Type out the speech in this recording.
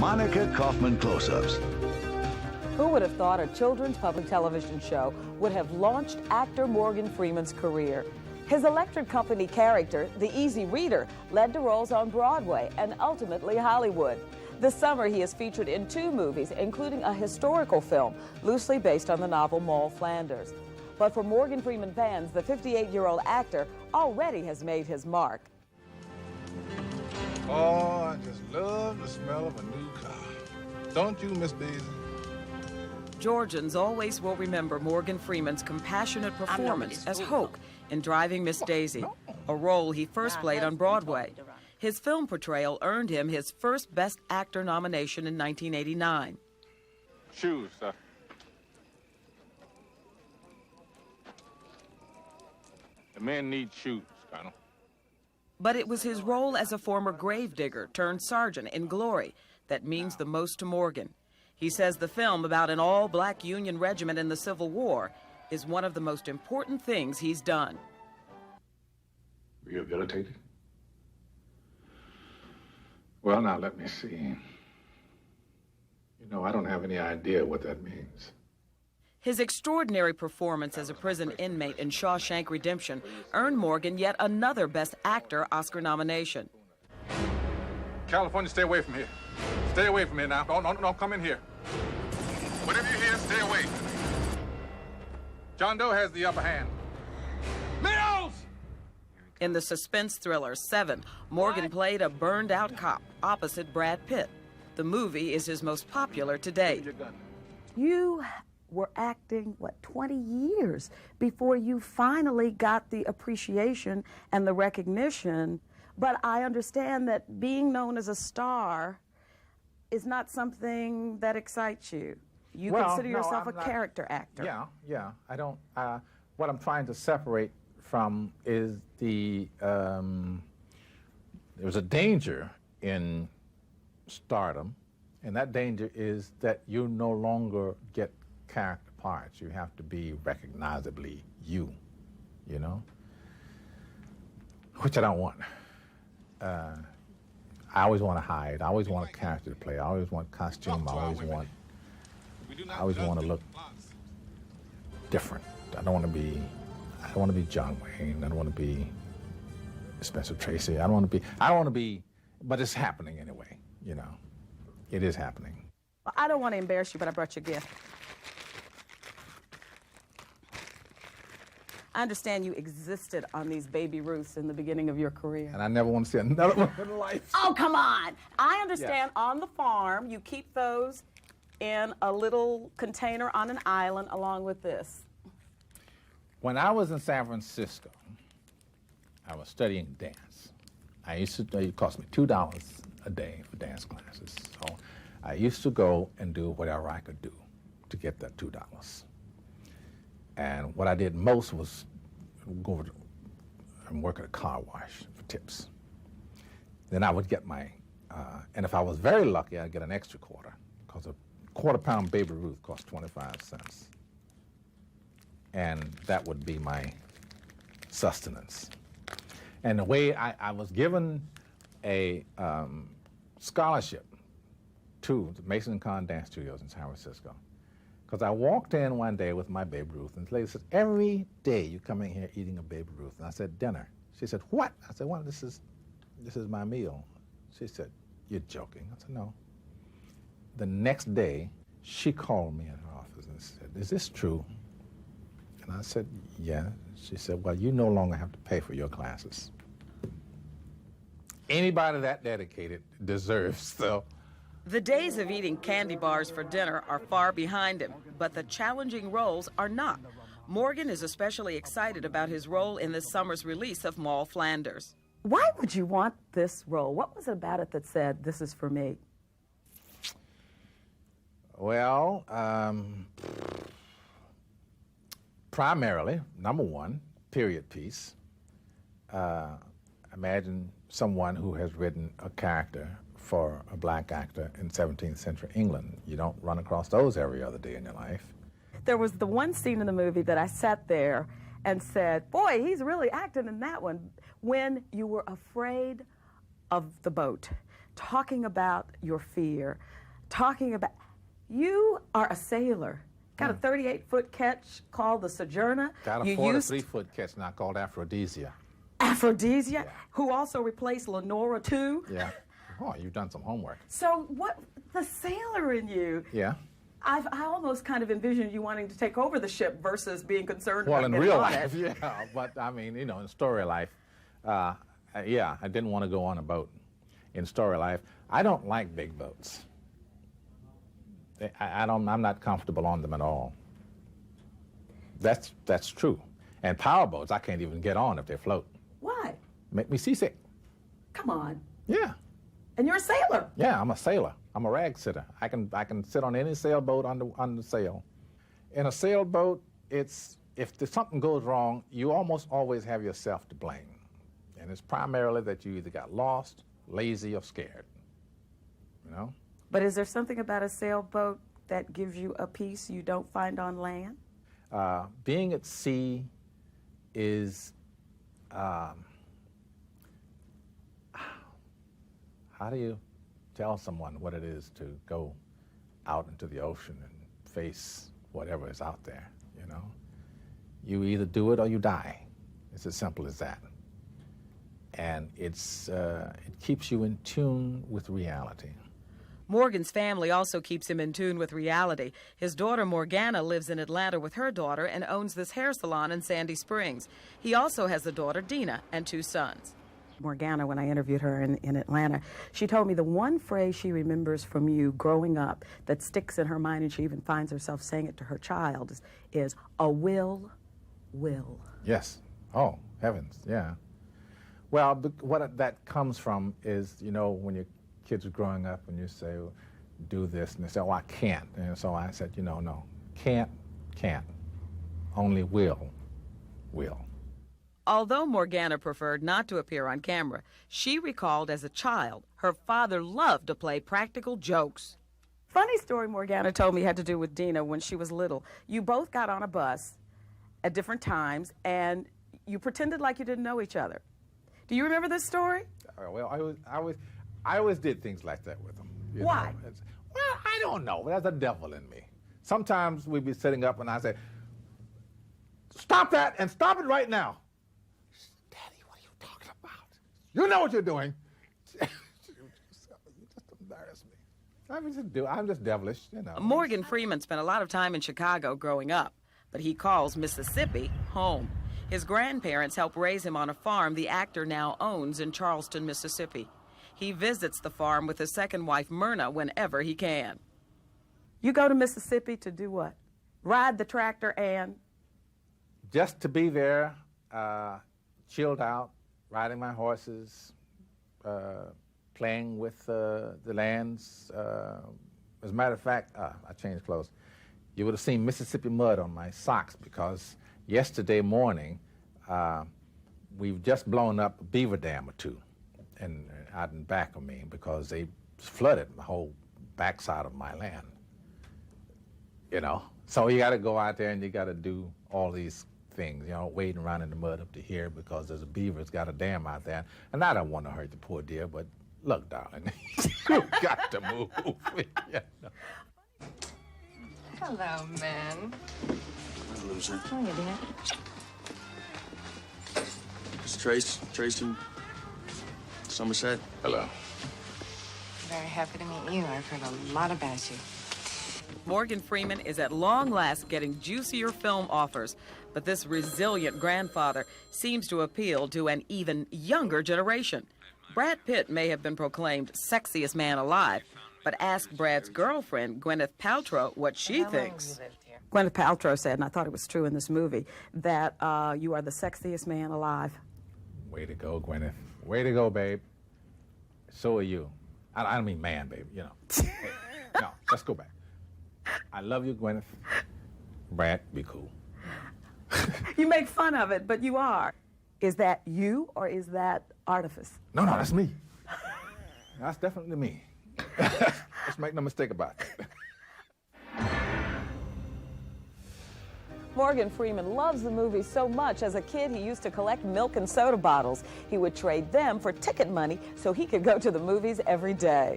Monica Kaufman close-ups. Who would have thought a children's public television show would have launched actor Morgan Freeman's career? His electric company character, the Easy Reader, led to roles on Broadway and ultimately Hollywood. This summer, he is featured in 2 movies, including a historical film loosely based on the novel Moll Flanders. But for Morgan Freeman fans, the 58-year-old actor already has made his mark. Oh, I just love the smell of a new car. Don't you, Miss Daisy? Georgians always will remember Morgan Freeman's compassionate performance as Hoke in Driving Miss Daisy, a role he first played on Broadway. His film portrayal earned him his first Best Actor nomination in 1989. Shoes, sir. The men need shoes, Colonel. But it was his role as a former gravedigger turned sergeant in Glory that means the most to Morgan. He says the film about an all-black Union regiment in the Civil War is one of the most important things he's done. Rehabilitated? Well, now, let me see. You know, I don't have any idea what that means. His extraordinary performance as a prison inmate in Shawshank Redemption earned Morgan yet another Best Actor Oscar nomination. California, stay away from here. Stay away from here now. Don't come in here. Whatever you hear, stay away. John Doe has the upper hand. Mills! In the suspense thriller Seven, Morgan played a burned-out cop opposite Brad Pitt. The movie is his most popular to date. You were acting, 20 years before you finally got the appreciation and the recognition. But I understand that being known as a star is not something that excites you. You consider yourself a character actor. Yeah. I don't, what I'm trying to separate from is there's a danger in stardom, and that danger is that you no longer get character parts. You have to be recognizably you know? Which I don't want. I always want to hide. I always want a character to play. I always want costume. I always want to look different. I don't want to be John Wayne. I don't want to be Spencer Tracy. I don't want to be, but it's happening anyway, you know. It is happening. I don't want to embarrass you, but I brought you a gift. I understand you existed on these Baby Ruths in the beginning of your career. And I never want to see another one in life. Oh, come on. I understand on the farm you keep those in a little container on an island along with this. When I was in San Francisco, I was studying dance. It cost me $2 a day for dance classes. So I used to go and do whatever I could do to get that $2. And what I did most was go over and work at a car wash for tips. Then I would get my, and if I was very lucky, I'd get an extra quarter, because a quarter-pound Baby Ruth cost 25 cents. And that would be my sustenance. And the way I was given a scholarship to the Mason and Kahn Dance Studios in San Francisco, because I walked in one day with my Baby Ruth, and the lady said, every day you come in here eating a Baby Ruth. And I said, dinner. She said, what? I said, well, this is my meal. She said, you're joking. I said, no. The next day, she called me in her office and said, is this true? And I said, yeah. She said, well, you no longer have to pay for your classes. Anybody that dedicated deserves, though. The days of eating candy bars for dinner are far behind him, but the challenging roles are not. Morgan is especially excited about his role in this summer's release of Moll Flanders. Why would you want this role? What was it about it that said, this is for me? Well, primarily, number one, period piece. Imagine someone who has written a character for a black actor in 17th century England. You don't run across those every other day in your life. There was the one scene in the movie that I sat there and said, boy, he's really acting in that one, when you were afraid of the boat. talking about your fear, talking about, you are a sailor. Got a 38-foot catch called the Sojourner. Got a 43-foot catch now called Aphrodisia. Aphrodisia, Yeah. who also replaced Lenora too. Yeah. Oh, you've done some homework. So what, the sailor in you, Yeah. I almost kind of envisioned you wanting to take over the ship versus being concerned Well, about in getting real on life, it. yeah. But I mean, you know, in story life, yeah, I didn't want to go on a boat. In story life, I don't like big boats. I'm not comfortable on them at all. That's true. And power boats, I can't even get on if they float. Why? Make me seasick. Come on. Yeah. And you're a sailor. Yeah, I'm a sailor. I'm a rag sitter. I can sit on any sailboat under sail. In a sailboat, if something goes wrong, you almost always have yourself to blame. And it's primarily that you either got lost, lazy, or scared. You know? But is there something about a sailboat that gives you a peace you don't find on land? Being at sea is, how do you tell someone what it is to go out into the ocean and face whatever is out there, you know? You either do it or you die. It's as simple as that. And it keeps you in tune with reality. Morgan's family also keeps him in tune with reality. His daughter Morgana lives in Atlanta with her daughter and owns this hair salon in Sandy Springs. He also has a daughter, Dina, and 2 sons. Morgana, when I interviewed her in Atlanta, she told me the one phrase she remembers from you growing up that sticks in her mind, and she even finds herself saying it to her child, is a will. Yes. Oh, heavens, yeah. Well, what that comes from is, you know, when your kids are growing up and you say, well, do this, and they say, oh, I can't. And so I said, you know, no, can't. Only will. Although Morgana preferred not to appear on camera, she recalled as a child her father loved to play practical jokes. Funny story Morgana told me had to do with Dina when she was little. You both got on a bus at different times, and you pretended like you didn't know each other. Do you remember this story? Well, I always did things like that with them. Why? Well, I don't know. There's a devil in me. Sometimes we'd be sitting up and I'd say, stop that and stop it right now. Daddy, what are you talking about? You know what you're doing. You just embarrass me. I'm just devilish, you know. Morgan Freeman spent a lot of time in Chicago growing up, but he calls Mississippi home. His grandparents helped raise him on a farm the actor now owns in Charleston, Mississippi. He visits the farm with his second wife, Myrna, whenever he can. You go to Mississippi to do what? Ride the tractor and? Just to be there, chilled out, riding my horses, playing with the lands. As a matter of fact, I changed clothes. You would have seen Mississippi mud on my socks because yesterday morning, we've just blown up a beaver dam or 2 out in back of me because they flooded the whole backside of my land. You know, so you got to go out there and you got to do all these things, you know, wading around in the mud up to here because there's a beaver that's got a dam out there. And I don't want to hurt the poor deer, but look, darling, you got to move. Yeah, no. Hello, man. Hi, loser. How are you, dear? It's Tracy, Somerset. Hello. Very happy to meet you. I've heard a lot about you. Morgan Freeman is at long last getting juicier film offers, but this resilient grandfather seems to appeal to an even younger generation. Brad Pitt may have been proclaimed sexiest man alive, but ask Brad's girlfriend, Gwyneth Paltrow, what she thinks. Gwyneth Paltrow said, and I thought it was true in this movie, that you are the sexiest man alive. Way to go, Gwyneth. Way to go, babe. So are you. I don't mean man, babe, you know. Hey, no, let's go back. I love you, Gwyneth. Brad, be cool. You make fun of it, but you are. Is that you, or is that artifice? No, that's me. That's definitely me. Let's make no mistake about it. Morgan Freeman loves the movie so much, as a kid he used to collect milk and soda bottles. He would trade them for ticket money so he could go to the movies every day.